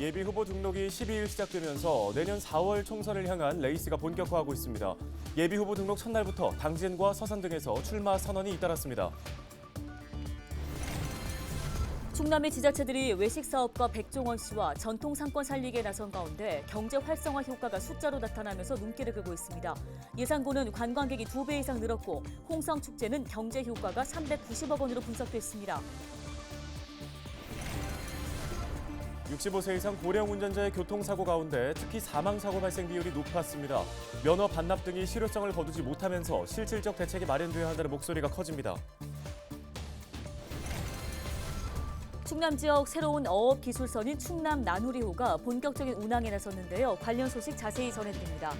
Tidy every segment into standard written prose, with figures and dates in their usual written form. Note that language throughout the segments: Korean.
예비 후보 등록이 12일 시작되면서 내년 4월 총선을 향한 레이스가 본격화하고 있습니다. 예비 후보 등록 첫날부터 당진과 서산 등에서 출마 선언이 잇따랐습니다. 충남의 지자체들이 외식 사업가 백종원 씨와 전통 상권 살리기에 나선 가운데 경제 활성화 효과가 숫자로 나타나면서 눈길을 끄고 있습니다. 예산고는 관광객이 2배 이상 늘었고 홍성 축제는 경제 효과가 390억 원으로 분석됐습니다. 65세 이상 고령 운전자의 교통사고 가운데 특히 사망사고 발생 비율이 높았습니다. 면허 반납 등이 실효성을 거두지 못하면서 실질적 대책이 마련돼야 한다는 목소리가 커집니다. 충남 지역 새로운 어업 기술선인 충남 나누리호가 본격적인 운항에 나섰는데요. 관련 소식 자세히 전해드립니다.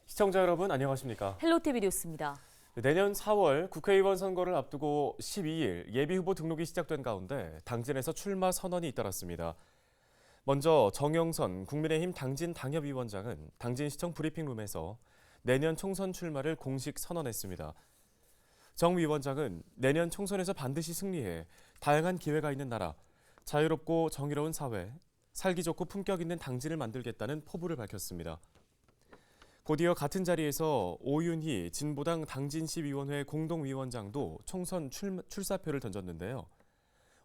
시청자 여러분 안녕하십니까? 헬로티비 뉴스입니다. 내년 4월 국회의원 선거를 앞두고 12일 예비후보 등록이 시작된 가운데 당진에서 출마 선언이 잇따랐습니다. 먼저 정영선 국민의힘 당진 당협위원장은 당진시청 브리핑룸에서 내년 총선 출마를 공식 선언했습니다. 정 위원장은 내년 총선에서 반드시 승리해 다양한 기회가 있는 나라, 자유롭고 정의로운 사회, 살기 좋고 품격 있는 당진을 만들겠다는 포부를 밝혔습니다. 곧이어 같은 자리에서 오윤희 진보당 당진시위원회 공동위원장도 총선 출사표를 던졌는데요.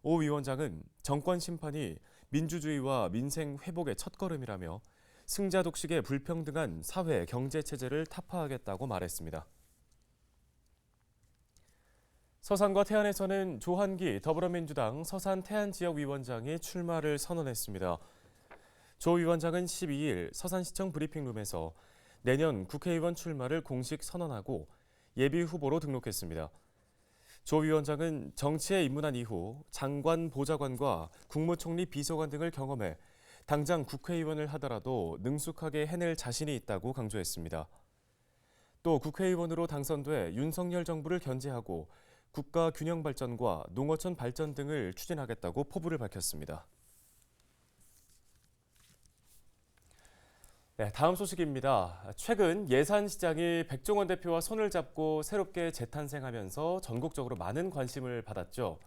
오 위원장은 정권 심판이 민주주의와 민생 회복의 첫걸음이라며 승자 독식의 불평등한 사회 경제 체제를 타파하겠다고 말했습니다. 서산과 태안에서는 조한기 더불어민주당 서산 태안 지역위원장이 출마를 선언했습니다. 조 위원장은 12일 서산시청 브리핑룸에서 내년 국회의원 출마를 공식 선언하고 예비 후보로 등록했습니다. 조 위원장은 정치에 입문한 이후 장관, 보좌관과 국무총리 비서관 등을 경험해 당장 국회의원을 하더라도 능숙하게 해낼 자신이 있다고 강조했습니다. 또 국회의원으로 당선돼 윤석열 정부를 견제하고 국가 균형 발전과 농어촌 발전 등을 추진하겠다고 포부를 밝혔습니다. 네, 다음 소식입니다. 최근 예산시장이 백종원 대표와 손을 잡고 새롭게 재탄생하면서 전국적으로 많은 관심을 받았죠.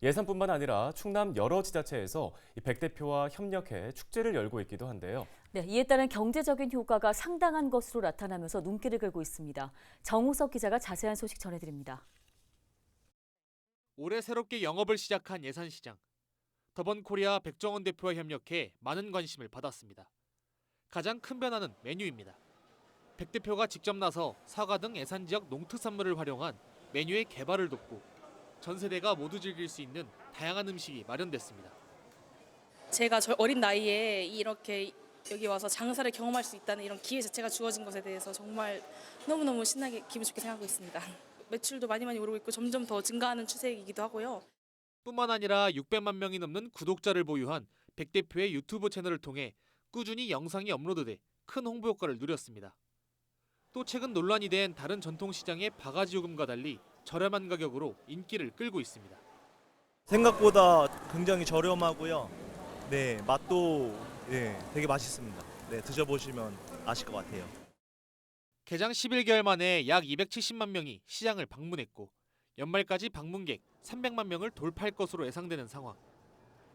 예산뿐만 아니라 충남 여러 지자체에서 백 대표와 협력해 축제를 열고 있기도 한데요. 네, 이에 따른 경제적인 효과가 상당한 것으로 나타나면서 눈길을 끌고 있습니다. 정우석 기자가 자세한 소식 전해드립니다. 올해 새롭게 영업을 시작한 예산시장. 더번코리아 백종원 대표와 협력해 많은 관심을 받았습니다. 가장 큰 변화는 메뉴입니다. 백 대표가 직접 나서 사과 등 예산 지역 농특산물을 활용한 메뉴의 개발을 돕고 전 세대가 모두 즐길 수 있는 다양한 음식이 마련됐습니다. 제가 어린 나이에 이렇게 여기 와서 장사를 경험할 수 있다는 이런 기회 자체가 주어진 것에 대해서 정말 너무너무 신나게 기분 좋게 생각하고 있습니다. 매출도 많이 오르고 있고 점점 더 증가하는 추세이기도 하고요. 뿐만 아니라 600만 명이 넘는 구독자를 보유한 백 대표의 유튜브 채널을 통해 꾸준히 영상이 업로드돼 큰 홍보 효과를 누렸습니다. 또 최근 논란이 된 다른 전통시장의 바가지 요금과 달리 저렴한 가격으로 인기를 끌고 있습니다. 생각보다 굉장히 저렴하고요. 네, 맛도 되게 맛있습니다. 네, 드셔보시면 아실 것 같아요. 개장 11개월 만에 약 270만 명이 시장을 방문했고 연말까지 방문객 300만 명을 돌파할 것으로 예상되는 상황.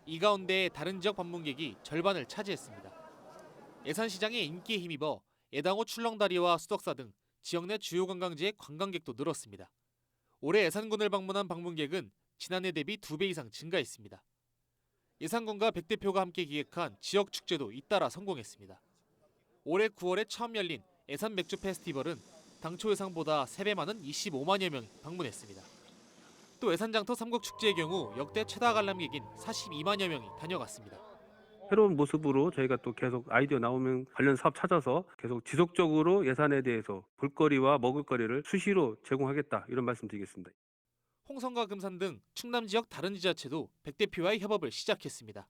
이 가운데 다른 지역 방문객이 절반을 차지했습니다. 예산시장의 인기에 힘입어 예당호 출렁다리와 수덕사 등 지역 내 주요 관광지의 관광객도 늘었습니다. 올해 예산군을 방문한 방문객은 지난해 대비 2배 이상 증가했습니다. 예산군과 백 대표가 함께 기획한 지역 축제도 잇따라 성공했습니다. 올해 9월에 처음 열린 예산 맥주 페스티벌은 당초 예상보다 3배 많은 25만여 명이 방문했습니다. 또 예산장터 삼국축제의 경우 역대 최다 관람객인 42만여 명이 다녀갔습니다. 새로운 모습으로 저희가 또 계속 아이디어 나오면 관련 사업 찾아서 계속 지속적으로 예산에 대해서 볼거리와 먹을거리를 수시로 제공하겠다 이런 말씀 드리겠습니다. 홍성과 금산 등 충남 지역 다른 지자체도 백 대표와의 협업을 시작했습니다.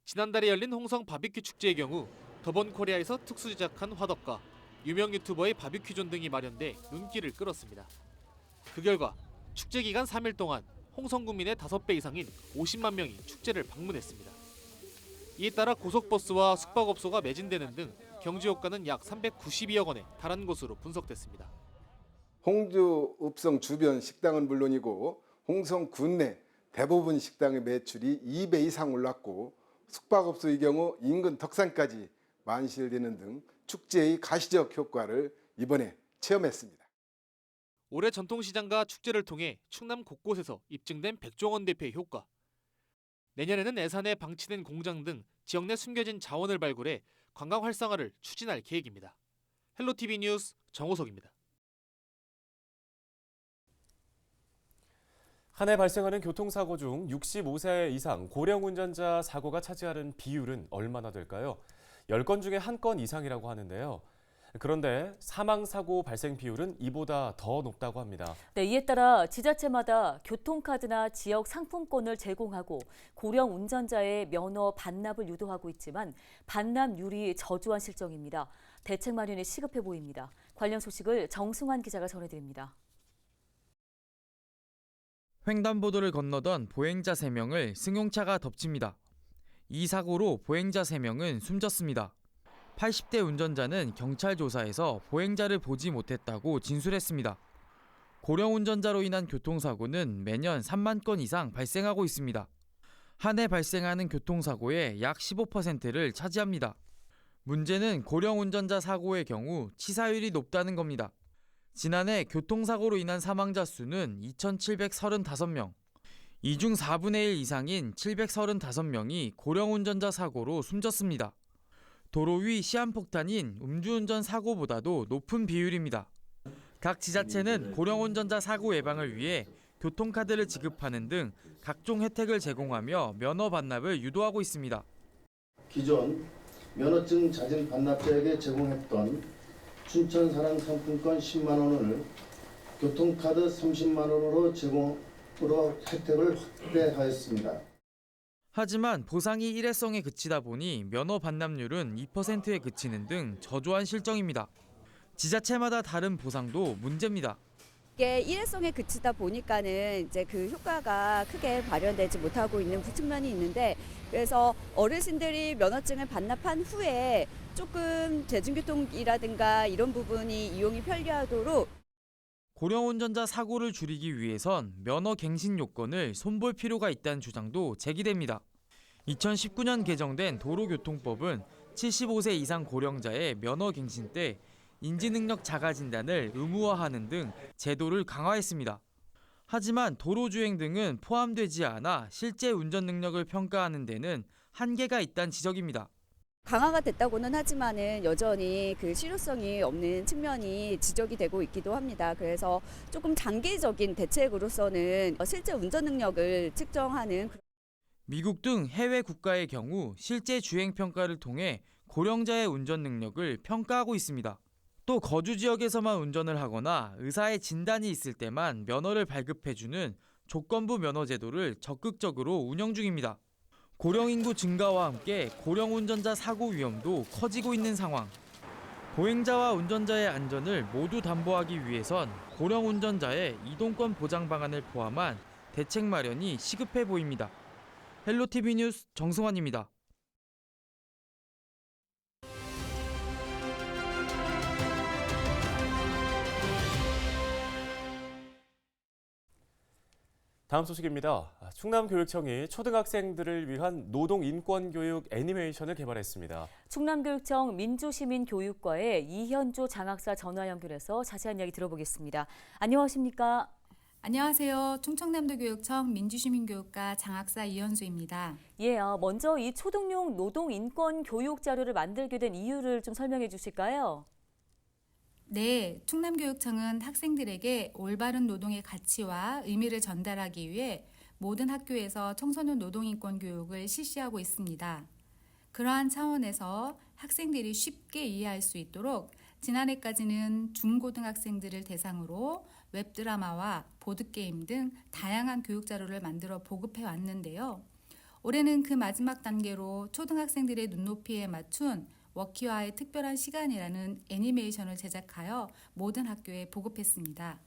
지난달에 열린 홍성 바비큐 축제의 경우 더번코리아에서 특수 제작한 화덕과 유명 유튜버의 바비큐존 등이 마련돼 눈길을 끌었습니다. 그 결과 축제 기간 3일 동안 홍성구민의 5배 이상인 50만 명이 축제를 방문했습니다. 이에 따라 고속버스와 숙박업소가 매진되는 등 경제 효과는 약 392억 원에 달한 것으로 분석됐습니다. 홍주 읍성 주변 식당은 물론이고 홍성 군 내 대부분 식당의 매출이 2배 이상 올랐고 숙박업소의 경우 인근 덕산까지 만실되는 등 축제의 가시적 효과를 이번에 체험했습니다. 올해 전통시장과 축제를 통해 충남 곳곳에서 입증된 백종원 대표의 효과. 내년에는 애산에 방치된 공장 등 지역 내 숨겨진 자원을 발굴해 관광 활성화를 추진할 계획입니다. 헬로티비 뉴스 정호석입니다. 한 해 발생하는 교통사고 중 65세 이상 고령 운전자 사고가 차지하는 비율은 얼마나 될까요? 10건 중에 1건 이상이라고 하는데요. 그런데 사망사고 발생 비율은 이보다 더 높다고 합니다. 네, 이에 따라 지자체마다 교통카드나 지역 상품권을 제공하고 고령 운전자의 면허 반납을 유도하고 있지만 반납률이 저조한 실정입니다. 대책 마련이 시급해 보입니다. 관련 소식을 정승환 기자가 전해드립니다. 횡단보도를 건너던 보행자 3명을 승용차가 덮칩니다. 이 사고로 보행자 3명은 숨졌습니다. 80대 운전자는 경찰 조사에서 보행자를 보지 못했다고 진술했습니다. 고령 운전자로 인한 교통사고는 매년 3만 건 이상 발생하고 있습니다. 한 해 발생하는 교통사고의 약 15%를 차지합니다. 문제는 고령 운전자 사고의 경우 치사율이 높다는 겁니다. 지난해 교통사고로 인한 사망자 수는 2,735명, 이 중 4분의 1 이상인 735명이 고령 운전자 사고로 숨졌습니다. 도로 위 시한폭탄인 음주운전 사고보다도 높은 비율입니다. 각 지자체는 고령 운전자 사고 예방을 위해 교통카드를 지급하는 등 각종 혜택을 제공하며 면허 반납을 유도하고 있습니다. 기존 면허증 자진 반납자에게 제공했던 춘천사랑 상품권 10만 원을 교통카드 30만 원으로 제공으로 혜택을 확대하였습니다. 하지만 보상이 일회성에 그치다 보니 면허 반납률은 2%에 그치는 등 저조한 실정입니다. 지자체마다 다른 보상도 문제입니다. 이게 일회성에 그치다 보니까는 이제 그 효과가 크게 발현되지 못하고 있는 측면이 있는데, 그래서 어르신들이 면허증을 반납한 후에 조금 대중교통이라든가 이런 부분이 이용이 편리하도록 고령 운전자 사고를 줄이기 위해선 면허 갱신 요건을 손볼 필요가 있다는 주장도 제기됩니다. 2019년 개정된 도로교통법은 75세 이상 고령자의 면허 갱신 때 인지능력 자가 진단을 의무화하는 등 제도를 강화했습니다. 하지만 도로주행 등은 포함되지 않아 실제 운전 능력을 평가하는 데는 한계가 있다는 지적입니다. 강화가 됐다고는 하지만은 여전히 그 실효성이 없는 측면이 지적이 되고 있기도 합니다. 그래서 조금 장기적인 대책으로서는 실제 운전 능력을 측정하는 미국 등 해외 국가의 경우 실제 주행 평가를 통해 고령자의 운전 능력을 평가하고 있습니다. 또 거주 지역에서만 운전을 하거나 의사의 진단이 있을 때만 면허를 발급해주는 조건부 면허 제도를 적극적으로 운영 중입니다. 고령 인구 증가와 함께 고령 운전자 사고 위험도 커지고 있는 상황. 보행자와 운전자의 안전을 모두 담보하기 위해선 고령 운전자의 이동권 보장 방안을 포함한 대책 마련이 시급해 보입니다. 헬로티비 뉴스 정승환입니다. 다음 소식입니다. 충남교육청이 초등학생들을 위한 노동인권교육 애니메이션을 개발했습니다. 충남교육청 민주시민교육과의 이현주 장학사 전화 연결해서 자세한 이야기 들어보겠습니다. 안녕하십니까? 안녕하세요. 충청남도교육청 민주시민교육과 장학사 이현수입니다. 예, 먼저 이 초등용 노동인권교육 자료를 만들게 된 이유를 좀 설명해 주실까요? 네, 충남교육청은 학생들에게 올바른 노동의 가치와 의미를 전달하기 위해 모든 학교에서 청소년 노동인권 교육을 실시하고 있습니다. 그러한 차원에서 학생들이 쉽게 이해할 수 있도록 지난해까지는 중고등학생들을 대상으로 웹드라마와 보드게임 등 다양한 교육 자료를 만들어 보급해 왔는데요. 올해는 그 마지막 단계로 초등학생들의 눈높이에 맞춘 워키와의 특별한 시간이라는 애니메이션을 제작하여 모든 학교에 보급했습니다.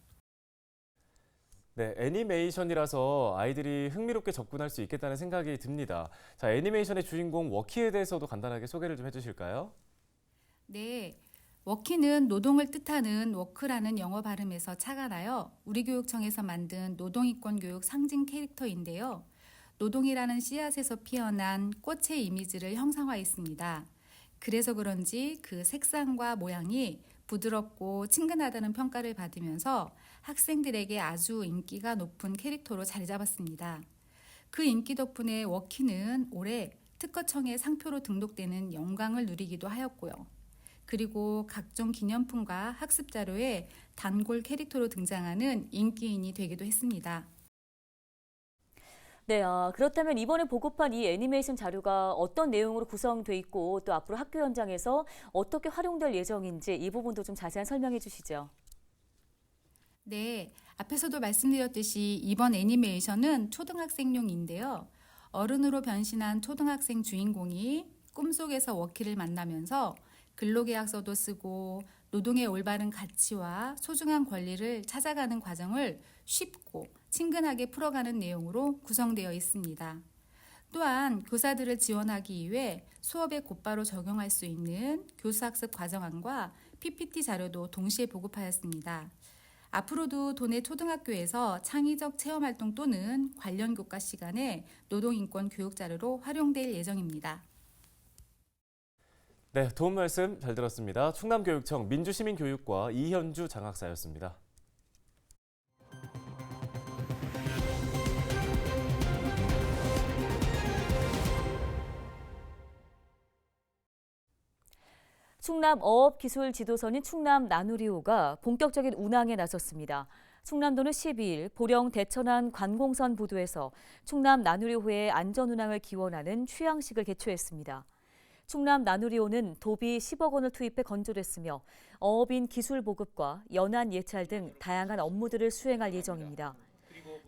네, 애니메이션이라서 아이들이 흥미롭게 접근할 수 있겠다는 생각이 듭니다. 자, 애니메이션의 주인공 워키에 대해서도 간단하게 소개를 좀 해주실까요? 네, 워키는 노동을 뜻하는 워크라는 영어 발음에서 착안하여 우리 교육청에서 만든 노동인권 교육 상징 캐릭터인데요. 노동이라는 씨앗에서 피어난 꽃의 이미지를 형상화했습니다. 그래서 그런지 그 색상과 모양이 부드럽고 친근하다는 평가를 받으면서 학생들에게 아주 인기가 높은 캐릭터로 자리 잡았습니다. 그 인기 덕분에 워키는 올해 특허청에 상표로 등록되는 영광을 누리기도 하였고요. 그리고 각종 기념품과 학습 자료에 단골 캐릭터로 등장하는 인기인이 되기도 했습니다. 네, 그렇다면 이번에 보급한 이 애니메이션 자료가 어떤 내용으로 구성돼 있고 또 앞으로 학교 현장에서 어떻게 활용될 예정인지 이 부분도 좀 자세한 설명해 주시죠. 네, 앞에서도 말씀드렸듯이 이번 애니메이션은 초등학생용인데요. 어른으로 변신한 초등학생 주인공이 꿈속에서 워키를 만나면서 근로계약서도 쓰고 노동의 올바른 가치와 소중한 권리를 찾아가는 과정을 쉽고 친근하게 풀어가는 내용으로 구성되어 있습니다. 또한 교사들을 지원하기 위해 수업에 곧바로 적용할 수 있는 교수학습 과정안과 PPT 자료도 동시에 보급하였습니다. 앞으로도 도내 초등학교에서 창의적 체험활동 또는 관련 교과 시간에 노동인권 교육 자료로 활용될 예정입니다. 네, 도움 말씀 잘 들었습니다. 충남교육청 민주시민교육과 이현주 장학사였습니다. 충남 어업기술지도선인 충남 나누리호가 본격적인 운항에 나섰습니다. 충남도는 12일 보령 대천안 관공선 부두에서 충남 나누리호의 안전운항을 기원하는 휴양식을 개최했습니다. 충남 나누리호는 도비 10억 원을 투입해 건조됐으며 어업인 기술 보급과 연안 예찰 등 다양한 업무들을 수행할 예정입니다.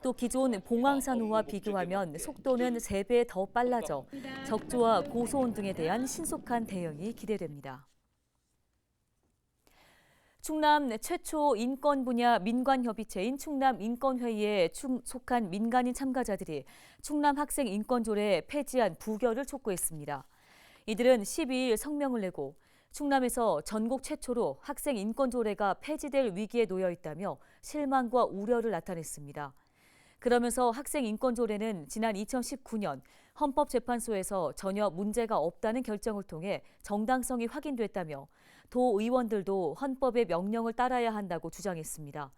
또 기존 봉황산호와 비교하면 속도는 3배 더 빨라져 적조와 고소온 등에 대한 신속한 대응이 기대됩니다. 충남 최초 인권 분야 민관협의체인 충남인권회의에 속한 민간인 참가자들이 충남 학생 인권조례 폐지안 부결을 촉구했습니다. 이들은 12일 성명을 내고 충남에서 전국 최초로 학생 인권조례가 폐지될 위기에 놓여 있다며 실망과 우려를 나타냈습니다. 그러면서 학생 인권조례는 지난 2019년 헌법재판소에서 전혀 문제가 없다는 결정을 통해 정당성이 확인됐다며 도의원들도 헌법의 명령을 따라야 한다고 주장했습니다.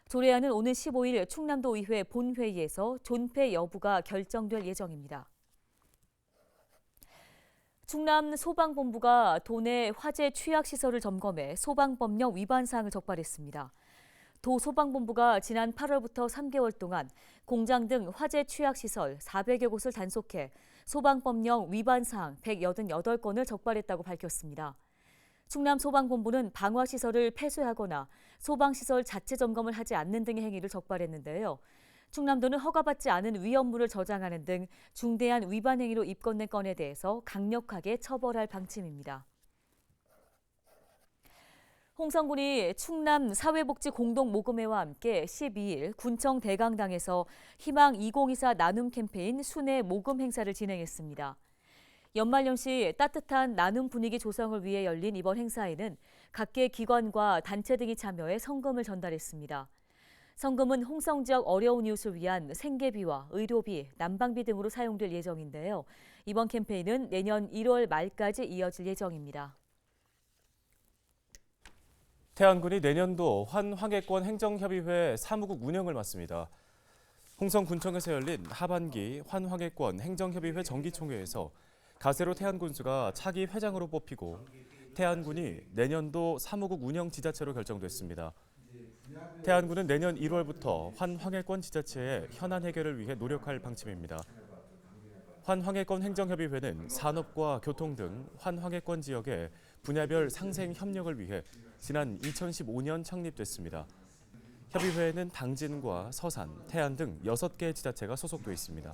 조례안은 오는 15일 충남도의회 본회의에서 존폐 여부가 결정될 예정입니다. 충남 소방본부가 도내 화재 취약시설을 점검해 소방법령 위반 사항을 적발했습니다. 도 소방본부가 지난 8월부터 3개월 동안 공장 등 화재 취약시설 400여 곳을 단속해 소방법령 위반 사항 188건을 적발했다고 밝혔습니다. 충남 소방본부는 방화시설을 폐쇄하거나 소방시설 자체 점검을 하지 않는 등의 행위를 적발했는데요. 충남도는 허가받지 않은 위험물을 저장하는 등 중대한 위반 행위로 입건된 건에 대해서 강력하게 처벌할 방침입니다. 홍성군이 충남 사회복지 공동모금회와 함께 12일 군청 대강당에서 희망 2024 나눔 캠페인 순회 모금 행사를 진행했습니다. 연말연시 따뜻한 나눔 분위기 조성을 위해 열린 이번 행사에는 각계 기관과 단체 등이 참여해 성금을 전달했습니다. 성금은 홍성 지역 어려운 이웃을 위한 생계비와 의료비, 난방비 등으로 사용될 예정인데요. 이번 캠페인은 내년 1월 말까지 이어질 예정입니다. 태안군이 내년도 환황해권 행정협의회 사무국 운영을 맡습니다. 홍성군청에서 열린 하반기 환황해권 행정협의회 정기총회에서 가세로 태안군수가 차기 회장으로 뽑히고 태안군이 내년도 사무국 운영 지자체로 결정됐습니다. 태안군은 내년 1월부터 환황해권 지자체의 현안 해결을 위해 노력할 방침입니다. 환황해권 행정협의회는 산업과 교통 등 환황해권 지역의 분야별 상생 협력을 위해 지난 2015년 창립됐습니다. 협의회에는 당진과 서산, 태안 등 6개 지자체가 소속돼 있습니다.